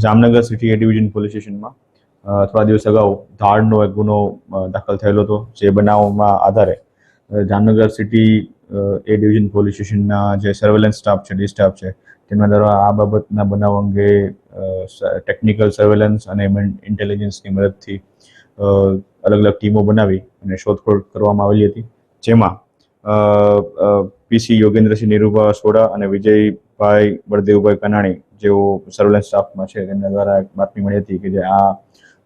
Jamnagar city એ division police સ્ટેશનમાં થોડા દિવસ અગાઉ ધાડનો એક ગુનો દાખલ થયેલો હતો, જે બનાવમાં આધારે જામનગર સિટી એ ડિવિઝન પોલીસ સ્ટેશનના જે સર્વેલન્સ સ્ટાફ છે, ડી સ્ટાફ છે, તેમના દ્વારા આ બાબતના બનાવ અંગે ટેકનિકલ સર્વેલન્સ અને ઇન્ટેલિજન્સની મદદથી અલગ અલગ ટીમો બનાવી અને શોધખોળ કરવામાં આવેલી હતી, જેમાં પીસી યોગેન્દ્રસિંહ નિરૂભા સોડા અને વિજયભાઈ બળદેવભાઈ કનાણી જેઓ સર્વેલન્સ સ્ટાફમાં છે, તેમના દ્વારા એક બાતમી મળી હતી કે જે આ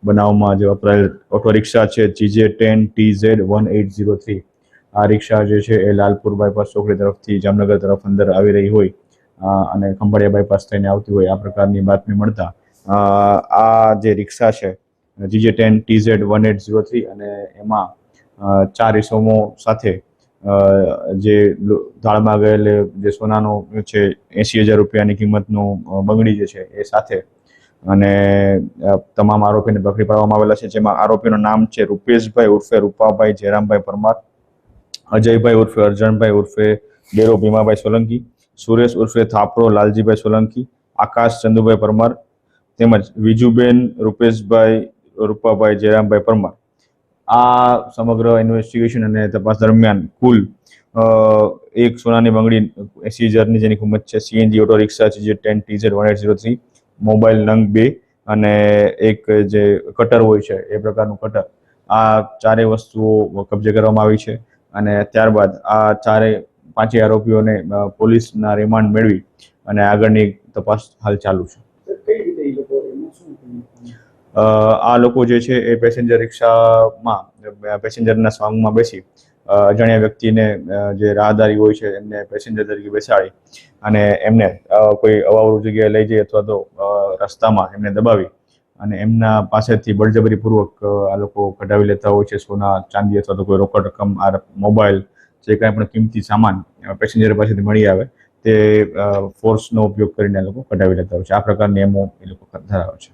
બનાવમાં જે વપરાયેલ ઓટો રિક્ષા છે GJ10 TZ1803, આ રિક્ષા જે છે એ લાલપુર બાયપાસ ચોકડી તરફથી જામનગર તરફ અંદર આવી રહી હોય અને ખંભાળિયા બાયપાસ થઈને આવતી હોય, આ પ્રકારની બાતમી મળતા આ જે રિક્ષા છે GJ10 TZ1803 અને એમાં 4 ઇસમો સાથે જે ધાડમાં ગયેલ જે સોનાનો છે 80,000 રૂપિયાની કિંમતનો બંગડી જે છે એ સાથે અને તમામ આરોપીને પકડી પાડવામાં આવેલા છે, જેમાં આરોપીનું નામ છે રૂપેશભાઈ ઉર્ફે રૂપાભાઈ જયરામભાઈ પરમાર, અજયભાઈ ઉર્ફે અર્જણભાઈ ઉર્ફે ડેરો ભીમાભાઈ સોલંકી, સુરેશ ઉર્ફે થાપરો લાલજીભાઈ સોલંકી, આકાશ ચંદુભાઈ પરમાર તેમજ વિજુબેન રૂપેશભાઈ રૂપાભાઈ જયરામભાઈ પરમાર. આ સમગ્ર ઇન્વેસ્ટિગેશન અને તપાસ દરમિયાન કુલ એક સોનાની બંગડી 80,000ની જેની કિંમત છે, CNG auto rickshaw GJ10 TZ1803, mobile નંગ 2 અને એક જે કટર હોય છે એ પ્રકારનું કટર, આ ચારેય વસ્તુઓ કબજે કરવામાં આવી છે અને ત્યારબાદ આ પાંચેય આરોપીઓને પોલીસના રિમાન્ડ મેળવી અને આગળની તપાસ હાલ ચાલુ છે. આ લોકો જે છે એ પેસેન્જર રિક્ષામાં પેસેન્જરના સ્વાંગમાં બેસી અજાણ્યા વ્યક્તિને જે રાહદારી હોય છે એમને પેસેન્જર તરીકે બેસાડી અને એમને કોઈ અવાવરૂ જગ્યાએ લઈ જઈ અથવા તો રસ્તામાં એમને દબાવી અને એમના પાસેથી બળજબરીપૂર્વક આ લોકો કઢાવી લેતા હોય છે સોના, ચાંદી અથવા તો કોઈ રોકડ રકમ, મોબાઈલ, જે કાંઈ પણ કિંમતી સામાન પેસેન્જર પાસેથી મળી આવે તે ફોર્સનો ઉપયોગ કરીને આ લોકો કઢાવી લેતા હોય છે. આ પ્રકારની એમો એ લોકો ધરાવે છે.